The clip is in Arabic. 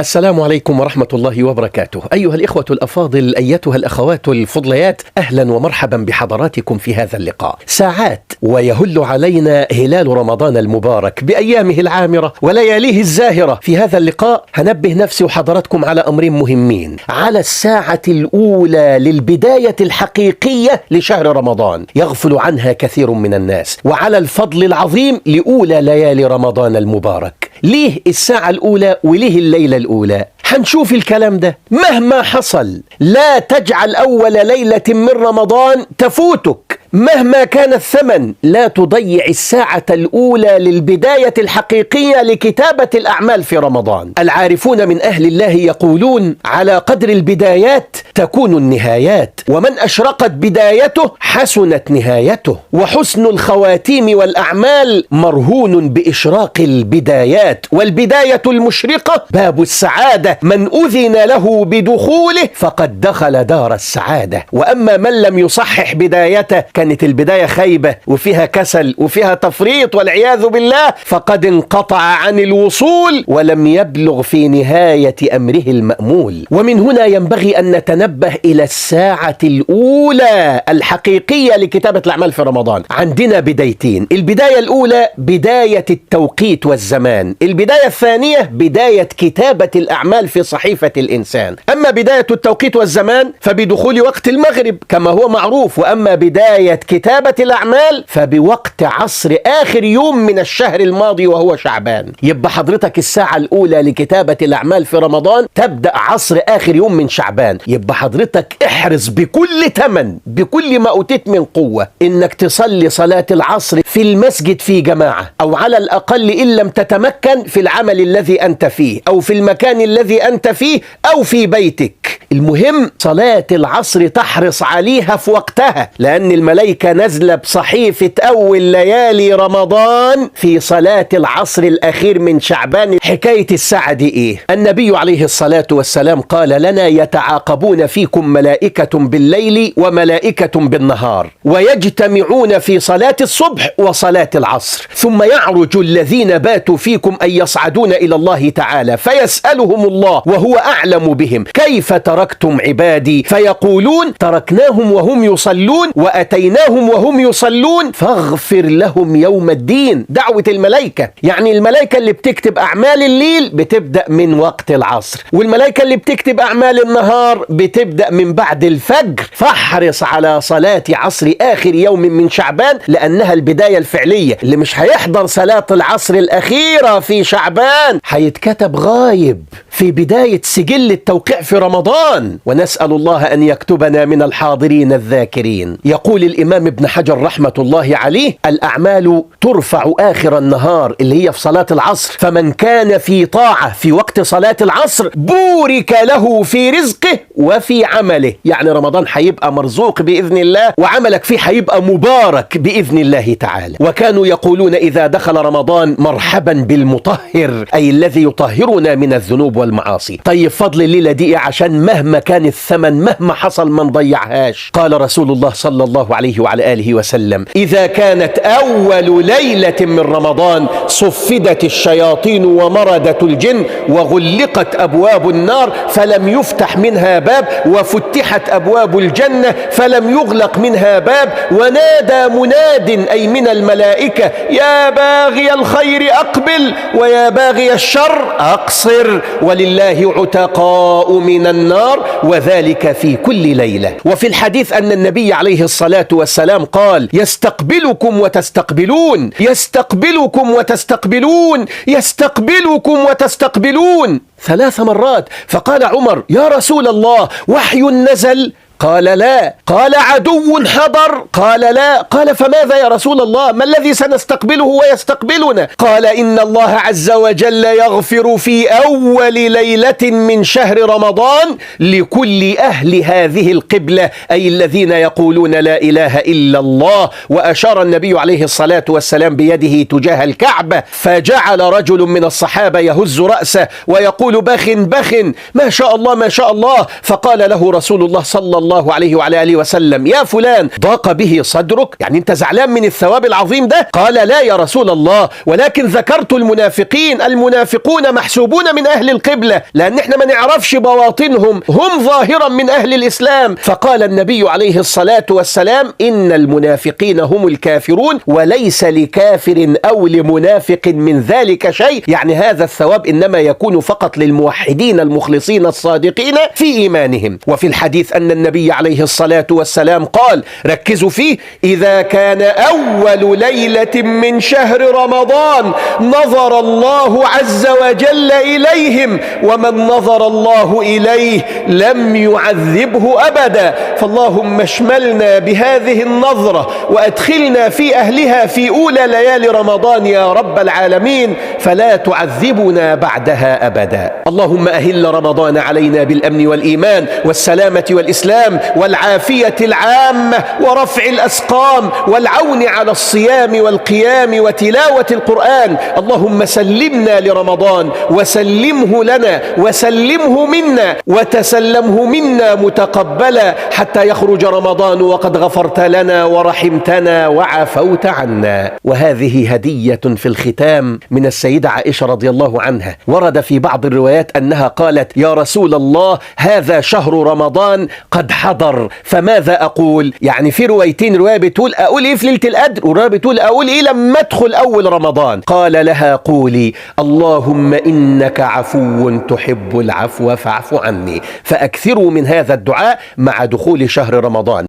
السلام عليكم ورحمة الله وبركاته. أيها الإخوة الأفاضل، أيتها الأخوات الفضليات، أهلا ومرحبا بحضراتكم في هذا اللقاء. ساعات ويهل علينا هلال رمضان المبارك بأيامه العامرة ولياليه الزاهرة. في هذا اللقاء هنبه نفسي وحضراتكم على أمرين مهمين: على الساعة الأولى للبداية الحقيقية لشهر رمضان يغفل عنها كثير من الناس، وعلى الفضل العظيم لأولى ليالي رمضان المبارك. ليه الساعة الأولى وليه الليلة الأولى؟ هنشوف الكلام ده. مهما حصل لا تجعل أول ليلة من رمضان تفوتك، مهما كان الثمن لا تضيع الساعة الأولى للبداية الحقيقية لكتابة الأعمال في رمضان. العارفون من أهل الله يقولون: على قدر البدايات تكون النهايات، ومن أشرقت بدايته حسنت نهايته، وحسن الخواتيم والأعمال مرهون بإشراق البدايات، والبداية المشرقة باب السعادة، من أذن له بدخوله فقد دخل دار السعادة. وأما من لم يصحح بدايته، كانت البداية خيبة وفيها كسل وفيها تفريط والعياذ بالله، فقد انقطع عن الوصول ولم يبلغ في نهاية أمره المأمول. ومن هنا ينبغي أن نتنبه إلى الساعة الأولى الحقيقية لكتابة الأعمال في رمضان. عندنا بدايتين: البداية الأولى بداية التوقيت والزمان، البداية الثانية بداية كتابة الأعمال في صحيفة الإنسان. أما بداية التوقيت والزمان فبدخول وقت المغرب كما هو معروف، وأما بداية كتابة الأعمال فبوقت عصر آخر يوم من الشهر الماضي وهو شعبان. يبقى حضرتك الساعة الأولى لكتابة الأعمال في رمضان تبدأ عصر آخر يوم من شعبان. يبقى حضرتك احرص بكل ثمن، بكل ما أوتيت من قوة، إنك تصلي صلاة العصر في المسجد في جماعة، أو على الأقل إن لم تتمكن في العمل الذي أنت فيه أو في المكان الذي أنت فيه أو في بيتك. المهم صلاة العصر تحرص عليها في وقتها، لأن الملائكة نزل بصحيفة أول ليالي رمضان في صلاة العصر الأخير من شعبان. حكاية الساعة دي إيه؟ النبي عليه الصلاة والسلام قال لنا: يتعاقبون فيكم ملائكة بالليل وملائكة بالنهار، ويجتمعون في صلاة الصبح وصلاة العصر، ثم يعرج الذين باتوا فيكم أن يصعدون إلى الله تعالى فيسألهم الله وهو أعلم بهم: كيف تركتم عبادي؟ فيقولون: تركناهم وهم يصلون وأتيناهم وهم يصلون فاغفر لهم يوم الدين. دعوة الملائكة، يعني الملائكة اللي بتكتب أعمال الليل بتبدأ من وقت العصر، والملائكة اللي بتكتب أعمال النهار بتبدأ من بعد الفجر. فاحرص على صلاة عصر آخر يوم من شعبان، لأنها البداية الفعلية. اللي مش هيحضر صلاة العصر الأخيرة في شعبان هيتكتب غايب في بداية سجل التوقيع في رمضان، ونسأل الله أن يكتبنا من الحاضرين الذاكرين. يقول الإمام ابن حجر رحمة الله عليه: الأعمال ترفع آخر النهار، اللي هي في صلاة العصر، فمن كان في طاعة في وقت صلاة العصر بورك له في رزقه وفي عمله. يعني رمضان هيبقى مرزوق بإذن الله، وعملك فيه هيبقى مبارك بإذن الله تعالى. وكانوا يقولون إذا دخل رمضان: مرحبا بالمطهر، أي الذي يطهرنا من الذنوب والمعاصي. طيب فضل الليلة دي عشان مهما كان الثمن، مهما حصل ما نضيعهاش. قال رسول الله صلى الله عليه وعلى آله وسلم: إذا كانت أول ليلة من رمضان صفدت الشياطين ومردت الجن وغلقت أبواب النار فلم يفتح منها باب، وفتحت أبواب الجنة فلم يغلق منها باب، ونادى مناد أي من الملائكة: يا باغي الخير أقبل ويا باغي الشر أقصر، ولله عتقاء من النار، وذلك في كل ليلة. وفي الحديث أن النبي عليه الصلاة والسلام قال: يستقبلكم وتستقبلون، يستقبلكم وتستقبلون، يستقبلكم وتستقبلون 3 مرات. فقال عمر: يا رسول الله، وحي نزل؟ قال لا. قال عدو حضر؟ قال لا. قال فماذا يا رسول الله؟ ما الذي سنستقبله ويستقبلنا؟ قال إن الله عز وجل يغفر في أول ليلة من شهر رمضان لكل أهل هذه القبلة، أي الذين يقولون لا إله إلا الله. وأشار النبي عليه الصلاة والسلام بيده تجاه الكعبة، فجعل رجل من الصحابة يهز رأسه ويقول: بخ بخ، ما شاء الله ما شاء الله. فقال له رسول الله صلى الله عليه وعلى آله وسلم: يا فلان، ضاق به صدرك؟ يعني انت زعلان من الثواب العظيم ده؟ قال: لا يا رسول الله، ولكن ذكرت المنافقين. المنافقون محسوبون من أهل القبلة، لأن احنا ما نعرفش بواطنهم، هم ظاهرا من أهل الإسلام. فقال النبي عليه الصلاة والسلام: إن المنافقين هم الكافرون، وليس لكافر أو لمنافق من ذلك شيء. يعني هذا الثواب إنما يكون فقط للموحدين المخلصين الصادقين في إيمانهم. وفي الحديث أن النبي عليه الصلاة والسلام قال، ركزوا فيه: إذا كان أول ليلة من شهر رمضان نظر الله عز وجل إليهم، ومن نظر الله إليه لم يعذبه أبدا. فاللهم اشملنا بهذه النظرة وأدخلنا في أهلها في أولى ليالي رمضان يا رب العالمين، فلا تعذبنا بعدها أبدا. اللهم أهل رمضان علينا بالأمن والإيمان والسلامة والإسلام والعافية العامة ورفع الأسقام والعون على الصيام والقيام وتلاوة القرآن. اللهم سلمنا لرمضان وسلمه لنا وسلمه منا وتسلمه منا متقبلا، حتى يخرج رمضان وقد غفرت لنا ورحمتنا وعفوت عنا. وهذه هدية في الختام من السيدة عائشة رضي الله عنها. ورد في بعض الروايات أنها قالت: يا رسول الله، هذا شهر رمضان قد حضر، فماذا أقول؟ يعني في روايتين، رواية بتقول أقول إيه في ليلة القدر، ورواية بتقول أقول إيه لما أدخل أول رمضان. قال لها: قولي: اللهم إنك عفو تحب العفو فاعف عني. فأكثروا من هذا الدعاء مع دخول شهر رمضان.